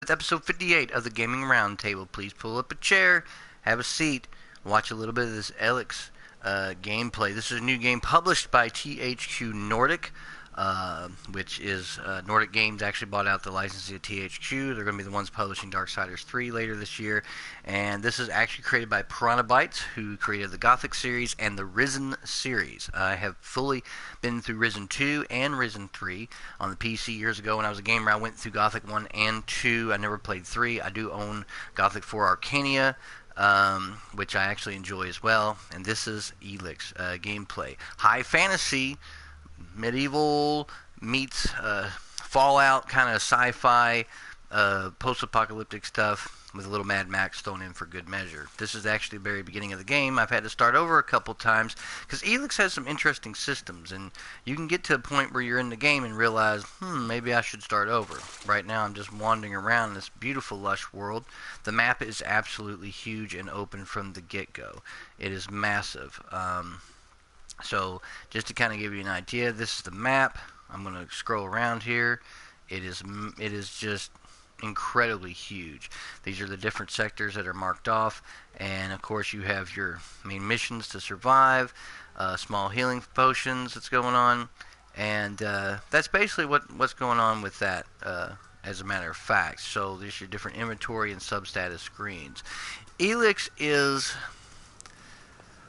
with episode 58 of the Gaming Roundtable. Please pull up a chair, have a seat, watch a little bit of this ELEX gameplay. This is a new game published by THQ Nordic, which is Nordic Games actually bought out the licensing of THQ. They're going to be the ones publishing Darksiders 3 later this year. And this is actually created by Piranha Bytes, who created the Gothic series and the Risen series. I have fully been through Risen 2 and Risen 3 on the PC years ago when I was a gamer. I went through Gothic 1 and 2. I never played 3. I do own Gothic 4 Arcania, which I actually enjoy as well. And this is ELEX gameplay. High fantasy, medieval meets Fallout, kind of sci-fi, post-apocalyptic stuff with a little Mad Max thrown in for good measure. This is actually the very beginning of the game. I've had to start over a couple times because ELEX has some interesting systems, and you can get to a point where you're in the game and realize, maybe I should start over. Right now I'm just wandering around this beautiful lush world. The map is absolutely huge and open from the get-go. It is massive. So just to kind of give you an idea, this is the map. I'm going to scroll around here. It is just incredibly huge. These are the different sectors that are marked off, and of course you have your main missions to survive, small healing potions that's going on, and that's basically what's going on with that, as a matter of fact. So there's your different inventory and substatus screens. ELEX is...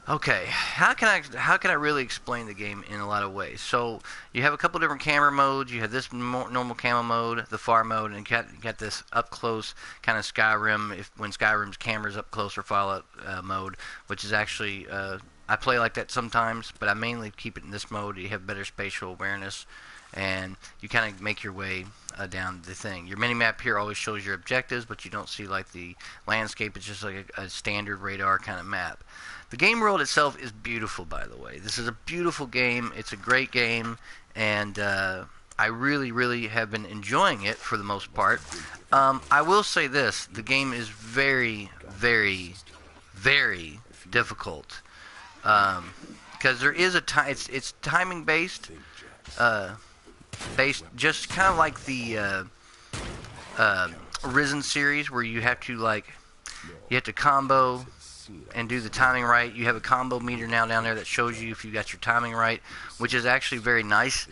Okay, how can I really explain the game in a lot of ways? So you have a couple different camera modes. You have this normal camo mode, the far mode, and you got this up close kind of Skyrim. When Skyrim's camera's up close, or Fallout mode, which is actually I play like that sometimes, but I mainly keep it in this mode. You have better spatial awareness, and you kind of make your way down the thing. Your mini-map here always shows your objectives, but you don't see like the landscape. It's just like a standard radar kind of map. The game world itself is beautiful, by the way. This is a beautiful game. It's a great game, and I really, really have been enjoying it for the most part. I will say this. The game is very, very, very difficult. Because there is a time... It's timing-based. Based just kind of like the Risen series, where you have to combo and do the timing right. You have a combo meter now down there that shows you if you got your timing right, which is actually very nice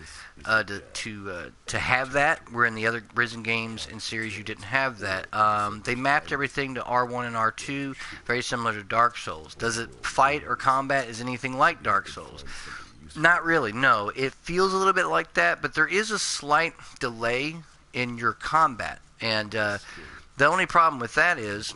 to have that. Where in the other Risen games and series you didn't have that. They mapped everything to R1 and R2, very similar to Dark Souls. Does it fight or combat is anything like Dark Souls? Not really, no. It feels a little bit like that, but there is a slight delay in your combat. And the only problem with that is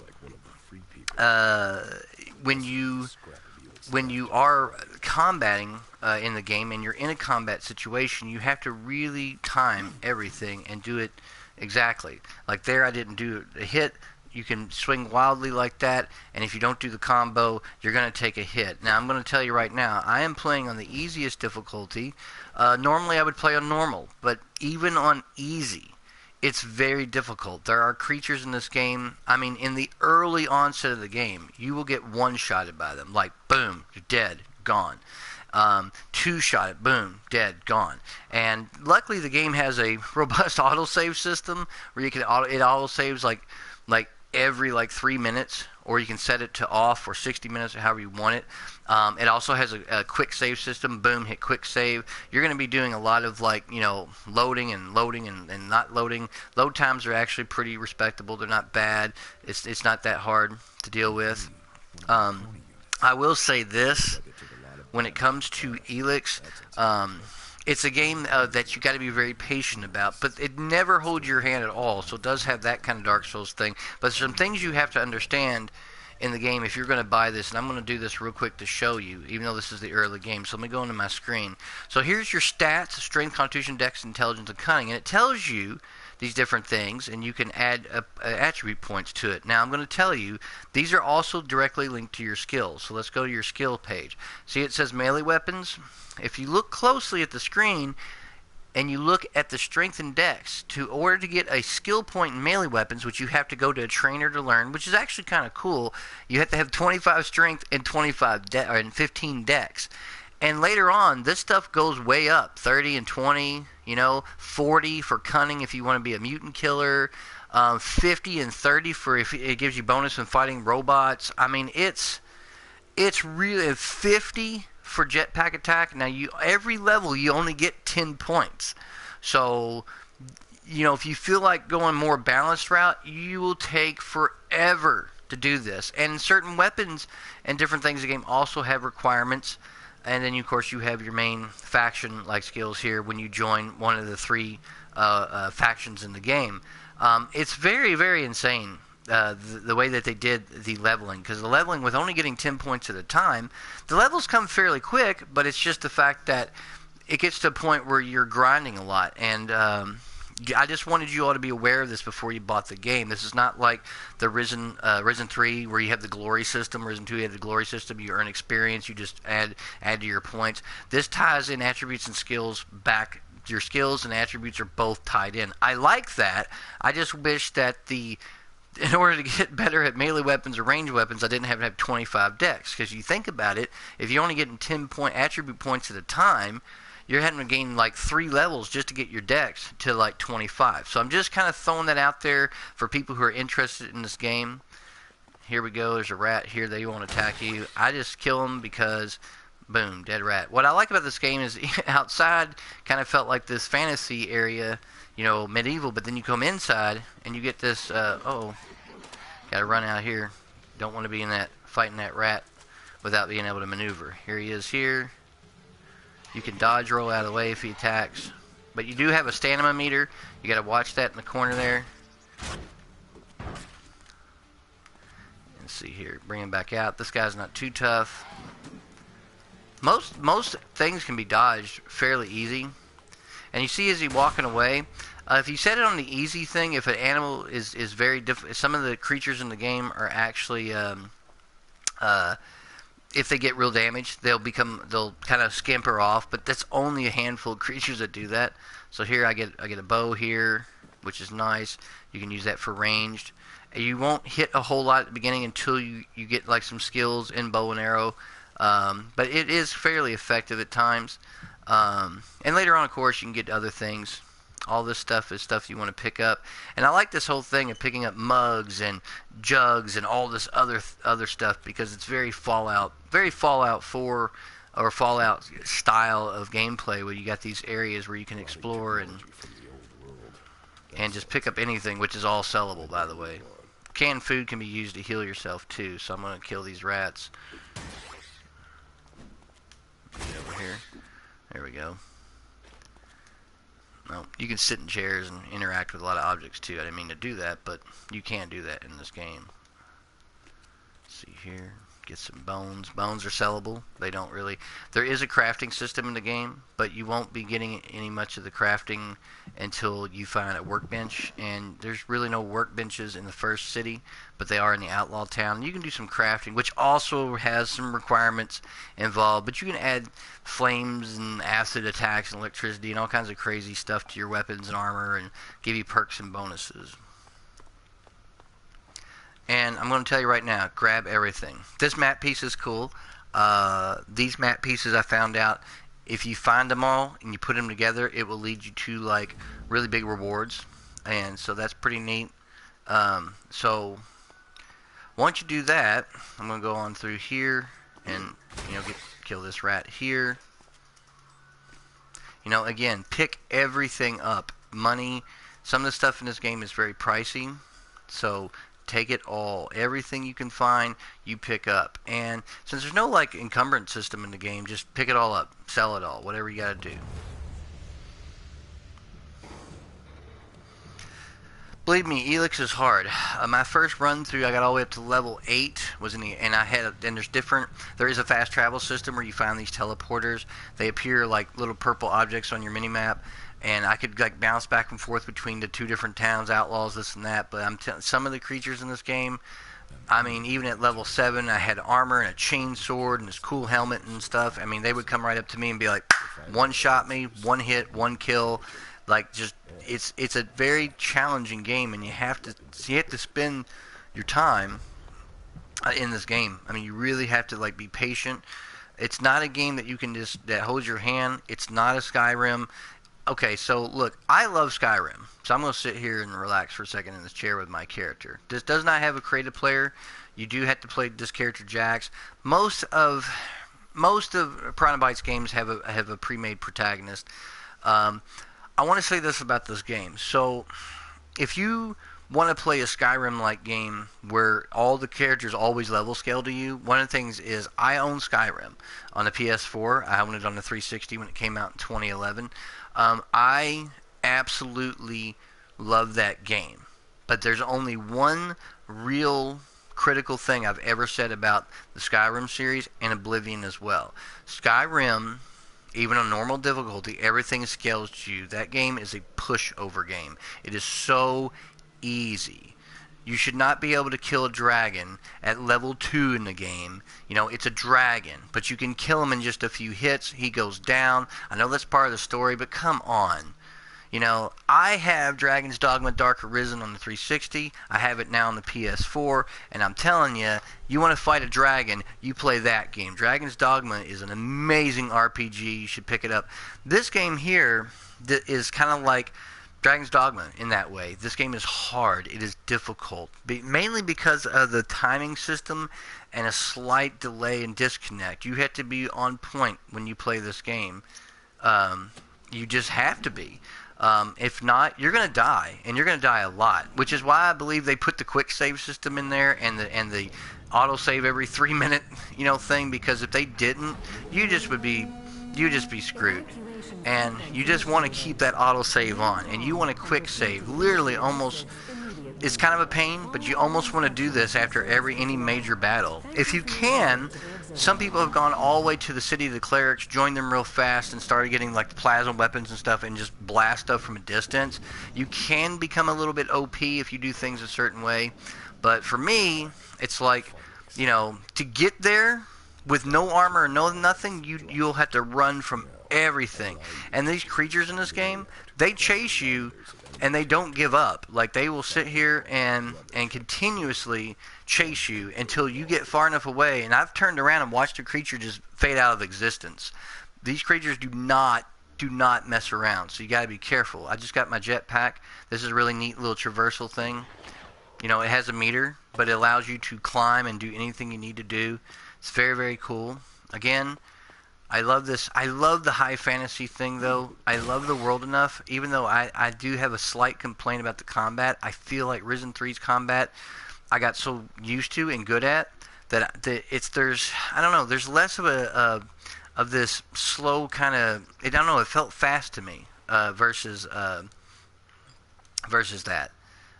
when you are combating in the game and you're in a combat situation, you have to really time everything and do it exactly. Like there, I didn't do a hit. You can swing wildly like that, and if you don't do the combo, you're going to take a hit. Now, I'm going to tell you right now, I am playing on the easiest difficulty. Normally, I would play on normal, but even on easy, it's very difficult. There are creatures in this game, I mean, in the early onset of the game, you will get one-shotted by them. Like, boom, you're dead, gone. Two-shotted, boom, dead, gone. And luckily, the game has a robust autosave system where you can it autosaves like every 3 minutes, or you can set it to off for 60 minutes or however you want it. It also has a quick save system. Boom, hit quick save. You're going to be doing a lot of loading and not loading. Load times are actually pretty respectable. They're not bad. It's not that hard to deal with. I will say this, when it comes to ELEX, it's a game that you got to be very patient about, but it never holds your hand at all. So it does have that kind of Dark Souls thing. But there's some things you have to understand in the game if you're going to buy this, and I'm going to do this real quick to show you, even though this is the early game. So let me go into my screen. So here's your stats: strength, constitution, dex, intelligence, and cunning, and it tells you these different things, and you can add attribute points to it. Now I'm going to tell you these are also directly linked to your skills. So let's go to your skill page. See, it says melee weapons. If you look closely at the screen and you look at the strength and dex, in order to get a skill point in melee weapons, which you have to go to a trainer to learn, which is actually kind of cool, you have to have 25 strength and 15 dex. And later on, this stuff goes way up, 30 and 20, 40 for cunning if you want to be a mutant killer. 50 and 30 for if it gives you bonus in fighting robots. I mean, it's really 50 for jetpack attack. Now every level you only get 10 points. So if you feel like going more balanced route, you will take forever to do this. And certain weapons and different things in the game also have requirements. And then, of course, you have your main faction-like skills here when you join one of the three factions in the game. It's very, very insane, the way that they did the leveling. Because the leveling, with only getting 10 points at a time, the levels come fairly quick, but it's just the fact that it gets to a point where you're grinding a lot. And I just wanted you all to be aware of this before you bought the game. This is not like the Risen 3 where you have the glory system. Risen 2, you have the glory system. You earn experience. You just add to your points. This ties in attributes and skills back. Your skills and attributes are both tied in. I like that. I just wish that in order to get better at melee weapons or ranged weapons, I didn't have to have 25 decks. Because you think about it, if you're only getting 10 attribute points at a time, you're having to gain like 3 levels just to get your dex to like 25. So I'm just kind of throwing that out there for people who are interested in this game. Here we go. There's a rat here. They won't attack you. I just kill them because, boom, dead rat. What I like about this game is outside kind of felt like this fantasy area, medieval, but then you come inside and you get this, got to run out here. Don't want to be fighting that rat without being able to maneuver. Here he is here. You can dodge roll out of the way if he attacks. But you do have a stamina meter. You got to watch that in the corner there. Let's see here. Bring him back out. This guy's not too tough. Most things can be dodged fairly easy. And you see as he's walking away, if you set it on the easy thing, if an animal is very difficult, some of the creatures in the game are actually if they get real damage, they'll kind of scamper off, but that's only a handful of creatures that do that. So here I get a bow here, which is nice. You can use that for ranged. You won't hit a whole lot at the beginning until you get like some skills in bow and arrow, but it is fairly effective at times. And later on, of course, you can get other things. All this stuff is stuff you want to pick up, and I like this whole thing of picking up mugs and jugs and all this other stuff because it's very Fallout 4 or Fallout style of gameplay where you got these areas where you can explore and just pick up anything, which is all sellable, by the way. Canned food can be used to heal yourself too, so I'm going to kill these rats. Get over here. There we go. No, you can sit in chairs and interact with a lot of objects too. I didn't mean to do that, but you can do that in this game. Let's see here. Get some bones. Bones are sellable. They don't really... There is a crafting system in the game, but you won't be getting any much of the crafting until you find a workbench. And there's really no workbenches in the first city, but they are in the outlaw town. You can do some crafting, which also has some requirements involved. But you can add flames and acid attacks and electricity and all kinds of crazy stuff to your weapons and armor and give you perks and bonuses. And I'm going to tell you right now, grab everything. This map piece is cool. These map pieces I found out, if you find them all and you put them together, it will lead you to like really big rewards. And so that's pretty neat. So once you do that, I'm going to go on through here and kill this rat here. Again, pick everything up. Money. Some of the stuff in this game is very pricey. So take it all. Everything you can find, you pick up. And since there's no like encumbrance system in the game, just pick it all up. Sell it all. Whatever you got to do. Believe me, ELEX is hard. My first run through, I got all the way up to level 8. There is a fast travel system where you find these teleporters. They appear like little purple objects on your mini map. And I could like bounce back and forth between the 2 different towns, outlaws, this and that. But some of the creatures in this game, I mean, even at level 7, I had armor and a chain sword and this cool helmet and stuff. I mean, they would come right up to me and be like, one shot me, one hit, one kill. Like, just it's a very challenging game, and you have to spend your time in this game. I mean, you really have to like be patient. It's not a game that you can that holds your hand. It's not a Skyrim. Okay, so look, I love Skyrim, so I'm going to sit here and relax for a second in this chair with my character. This does not have a creative player. You do have to play this character Jax. Most of Piranha Bytes games have a pre-made protagonist. Um, I want to say this about this game. So if you want to play a Skyrim-like game where all the characters always level scale to you, one of the things is I own Skyrim on the PS4. I owned it on the 360 when it came out in 2011. I absolutely love that game, but there's only one real critical thing I've ever said about the Skyrim series and Oblivion as well. Skyrim, even on normal difficulty, everything scales to you. That game is a pushover game. It is so easy. You should not be able to kill a dragon at level 2 in the game. You know, it's a dragon, but you can kill him in just a few hits. He goes down. I know that's part of the story, but come on. You know, I have Dragon's Dogma Dark Arisen on the 360. I have it now on the PS4, and I'm telling you, you want to fight a dragon, you play that game. Dragon's Dogma is an amazing RPG. You should pick it up. This game here is kind of like Dragon's Dogma in that way. This game is hard. It is difficult, mainly because of the timing system and a slight delay and disconnect. You have to be on point when you play this game. You just have to be. If not, you're going to die, and you're going to die a lot, which is why I believe they put the quick save system in there and the auto save every 3 minute, thing, because if they didn't, you just be screwed. And you just want to keep that auto save on, and you want a quick save. Literally, almost, it's kind of a pain, but you almost want to do this after any major battle. If you can, some people have gone all the way to the city of the clerics, joined them real fast, and started getting like the plasma weapons and stuff, and just blast stuff from a distance. You can become a little bit OP if you do things a certain way, but for me, it's like, to get there with no armor or no nothing, you'll have to run from everything. And these creatures in this game, they chase you and they don't give up. Like, they will sit here and continuously chase you until you get far enough away. And I've turned around and watched a creature just fade out of existence. These creatures do not mess around, so you got to be careful. I just got my jetpack. This is a really neat little traversal thing. It has a meter, but it allows you to climb and do anything you need to do. It's very, very cool. Again, I love this. I love the high fantasy thing, though. I love the world enough, even though I do have a slight complaint about the combat. I feel like Risen 3's combat I got so used to and good at that there's less of this slow kind of, I don't know, it felt fast to me versus that.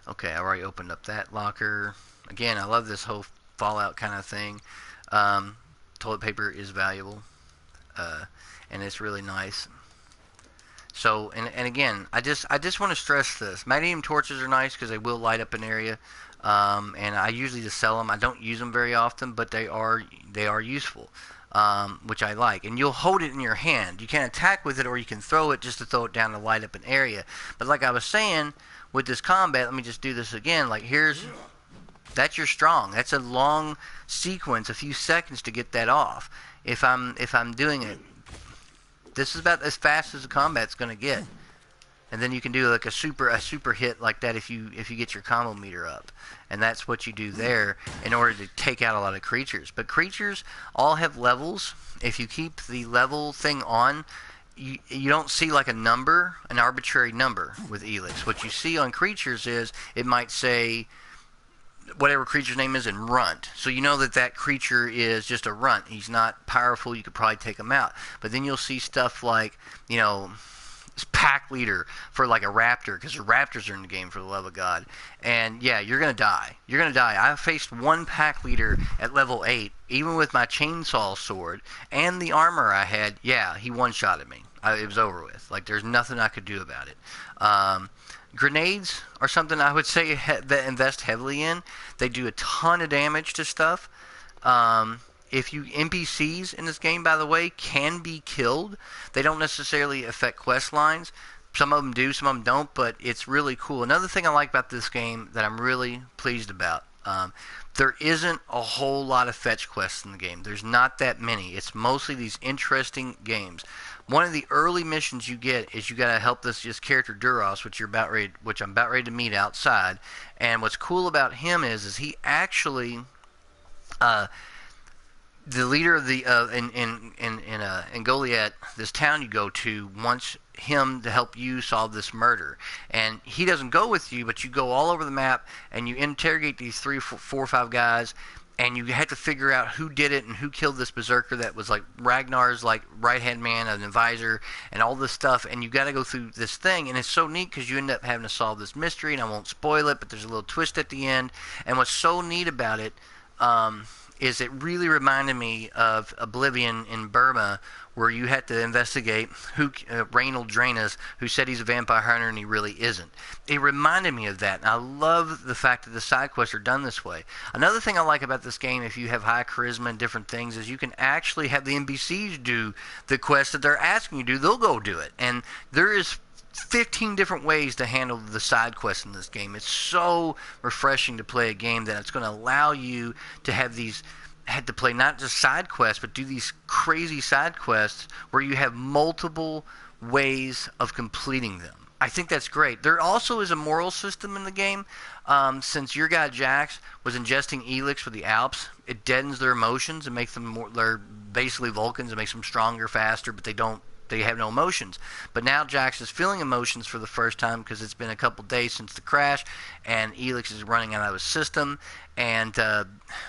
Okay, I already opened up that locker. Again, I love this whole Fallout kind of thing. Toilet paper is valuable. And it's really nice. So, and again, I just want to stress this. Magnesium torches are nice because they will light up an area. And I usually just sell them. I don't use them very often, but they are useful, which I like. And you'll hold it in your hand. You can attack with it, or you can throw it just to throw it down to light up an area. But like I was saying, with this combat, let me just do this again. Like, that's your strong. That's a long sequence, a few seconds to get that off. If I'm doing it, this is about as fast as the combat's going to get. And then you can do like a super hit like that if you get your combo meter up. And that's what you do there in order to take out a lot of creatures. But creatures all have levels. If you keep the level thing on, you don't see like an arbitrary number with ELEX. What you see on creatures is it might say whatever creature's name is in runt. So you know that creature is just a runt. He's not powerful. You could probably take him out. But then you'll see stuff like, pack leader for like a raptor, because the raptors are in the game, for the love of God. And yeah, you're going to die. I faced one pack leader at level 8, even with my chainsaw sword and the armor I had. Yeah, he one-shotted me. It was over with. Like, there's nothing I could do about it. Grenades are something I would say that invest heavily in. They do a ton of damage to stuff. NPCs in this game, by the way, can be killed. They don't necessarily affect quest lines. Some of them do, some of them don't, but it's really cool. Another thing I like about this game that I'm really pleased about, There isn't a whole lot of fetch quests in the game. There's not that many. It's mostly these interesting games. One of the early missions you get is you got to help this character Duros, which I'm about ready to meet outside. And what's cool about him is he actually uh, the leader of the in Goliath, this town you go to, wants him to help you solve this murder, and he doesn't go with you, but you go all over the map and you interrogate these four or five guys, and you have to figure out who did it and who killed this berserker that was like Ragnar's like right hand man, an advisor, and all this stuff. And you got to go through this thing, and it's so neat because you end up having to solve this mystery. And I won't spoil it, but there's a little twist at the end. And what's so neat about it is it really reminded me of Oblivion in Burma, where you had to investigate who Reynold Drainus, who said he's a vampire hunter and he really isn't. It reminded me of that, and I love the fact that the side quests are done this way. Another thing I like about this game, if you have high charisma and different things, is you can actually have the NPCs do the quests that they're asking you to do. They'll go do it, and there is 15 different ways to handle the side quests in this game. It's so refreshing to play a game that it's going to allow you to have had to play not just side quests, but do these crazy side quests where you have multiple ways of completing them. I think that's great. There also is a moral system in the game. Since your guy Jax was ingesting ELEX for the Alps, it deadens their emotions and makes them more. They're basically Vulcans. It makes them stronger, faster, but they have no emotions. But now Jax is feeling emotions for the first time because it's been a couple days since the crash, and ELEX is running out of his system. And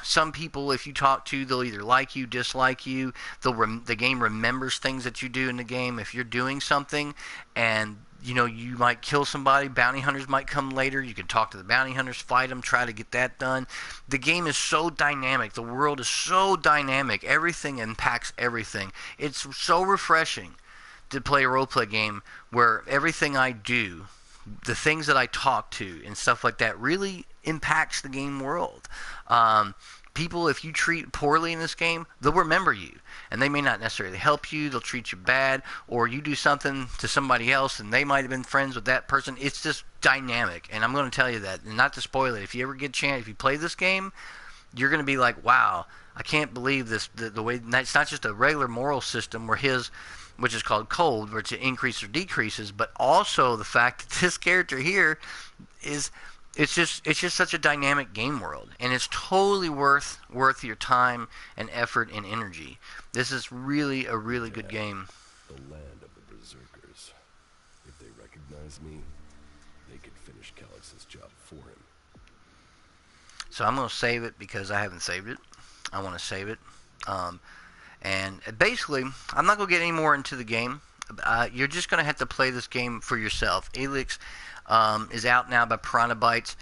some people, if you talk to, they'll either like you, dislike you. The game remembers things that you do in the game. If you're doing something and you might kill somebody, bounty hunters might come later. You can talk to the bounty hunters, fight them, try to get that done. The game is so dynamic. The world is so dynamic. Everything impacts everything. It's so refreshing to play a role-play game where everything I do, the things that I talk to and stuff like that, really impacts the game world. People, if you treat poorly in this game, they'll remember you. And they may not necessarily help you. They'll treat you bad. Or you do something to somebody else and they might have been friends with that person. It's just dynamic. And I'm going to tell you that. And not to spoil it, if you ever get a chance, if you play this game, you're going to be like, wow, I can't believe this. The way, it's not just a regular moral system which is called cold, which it increases or decreases, but also the fact that this character here is... It's just such a dynamic game world, and it's totally worth your time and effort and energy. This is really a really good game. The land of the berserkers. If they recognize me, they could finish Calix's job for him. So I'm going to save it because I haven't saved it. I want to save it. And basically, I'm not going to get any more into the game. You're just going to have to play this game for yourself. ELEX is out now by Piranha Bytes,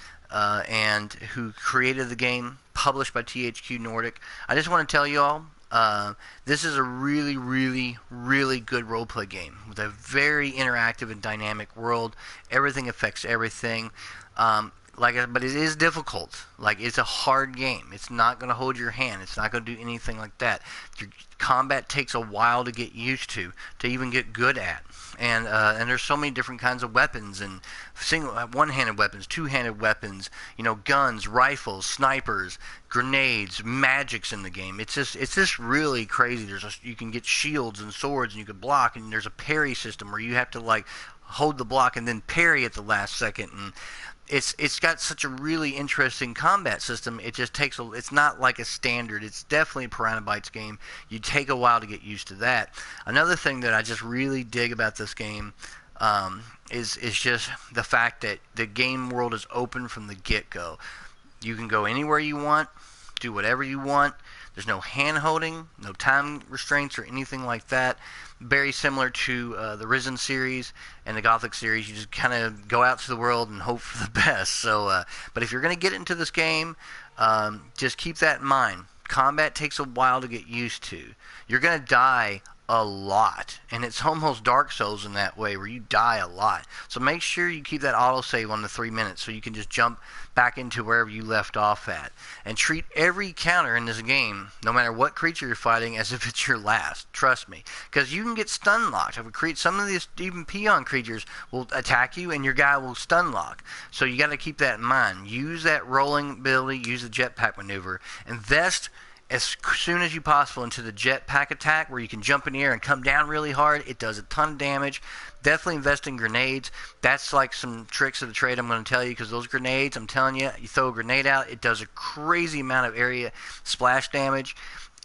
and who created the game, published by THQ Nordic. I just want to tell you all, this is a really, really, really good roleplay game with a very interactive and dynamic world. Everything affects everything. But it is difficult. It's a hard game. It's not going to hold your hand. It's not going to do anything like that. Your combat takes a while to get used to even get good at. And there's so many different kinds of weapons, and one-handed weapons, two-handed weapons, guns, rifles, snipers, grenades, magics in the game. It's just really crazy. You can get shields and swords, and you can block, and there's a parry system where you have to hold the block and then parry at the last second. And it's got such a really interesting combat system. It just takes it's not like a standard. It's definitely a Piranha Bytes game. You take a while to get used to that. Another thing that I just really dig about this game is just the fact that the game world is open from the get-go. You can go anywhere you want, do whatever you want. There's no hand-holding, no time restraints or anything like that. Very similar to the Risen series and the Gothic series. You just kind of go out to the world and hope for the best. So, but if you're going to get into this game, just keep that in mind. Combat takes a while to get used to. You're going to die a lot, and it's almost Dark Souls in that way, where you die a lot. So make sure you keep that autosave on the 3 minutes so you can just jump back into wherever you left off at. And treat every counter in this game, no matter what creature you're fighting, as if it's your last. Trust me. Because you can get stun locked. Some of these even peon creatures will attack you and your guy will stun lock. So you got to keep that in mind. Use that rolling ability, use the jetpack maneuver. Invest as soon as you possible into the jetpack attack where you can jump in the air and come down really hard. It does a ton of damage. Definitely invest in grenades. That's like some tricks of the trade I'm going to tell you, because those grenades, I'm telling you, you throw a grenade out, it does a crazy amount of area splash damage.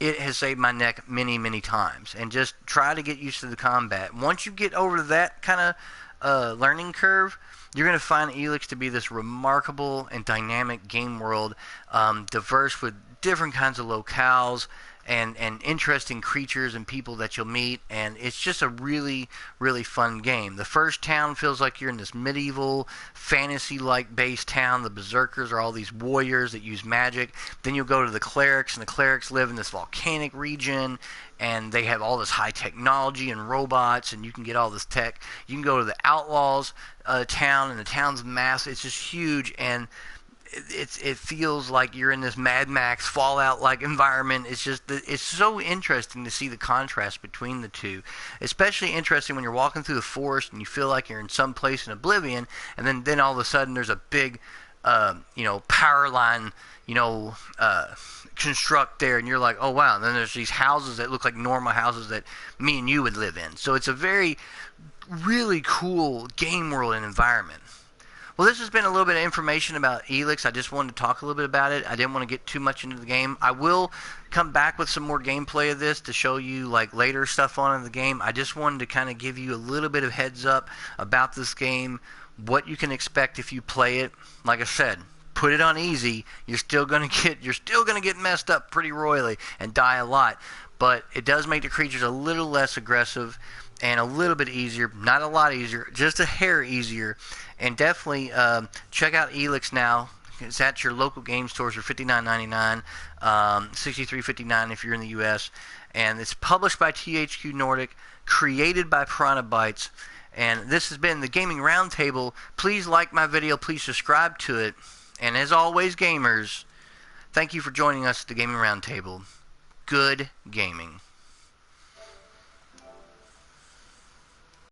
It has saved my neck many, many times. And just try to get used to the combat. Once you get over that kind of learning curve, you're going to find ELEX to be this remarkable and dynamic game world, diverse with different kinds of locales and interesting creatures and people that you'll meet, and it's just a really, really fun game. The first town feels like you're in this medieval, fantasy-like base town. The berserkers are all these warriors that use magic. Then you'll go to the clerics, and the clerics live in this volcanic region, and they have all this high technology and robots, and you can get all this tech. You can go to the outlaws town, and the town's massive. It's just huge, and it feels like you're in this Mad Max Fallout-like environment. It's so interesting to see the contrast between the two. Especially interesting when you're walking through the forest and you feel like you're in some place in Oblivion, and then all of a sudden there's a big, power line, construct there, and you're like, oh wow. And then there's these houses that look like normal houses that me and you would live in. So it's a very, really cool game world and environment. Well, this has been a little bit of information about ELEX. I just wanted to talk a little bit about it. I didn't want to get too much into the game. I will come back with some more gameplay of this to show you like later stuff on in the game. I just wanted to kind of give you a little bit of heads up about this game, what you can expect if you play it. Like I said, put it on easy. You're still gonna get messed up pretty royally and die a lot. But it does make the creatures a little less aggressive and a little bit easier. Not a lot easier, just a hair easier. And definitely check out ELEX now. It's at your local game stores for $59.99, $63.59 if you're in the U.S. And it's published by THQ Nordic, created by Piranha Bytes. And this has been the Gaming Roundtable. Please like my video. Please subscribe to it. And as always, gamers, thank you for joining us at the Gaming Roundtable. Good gaming.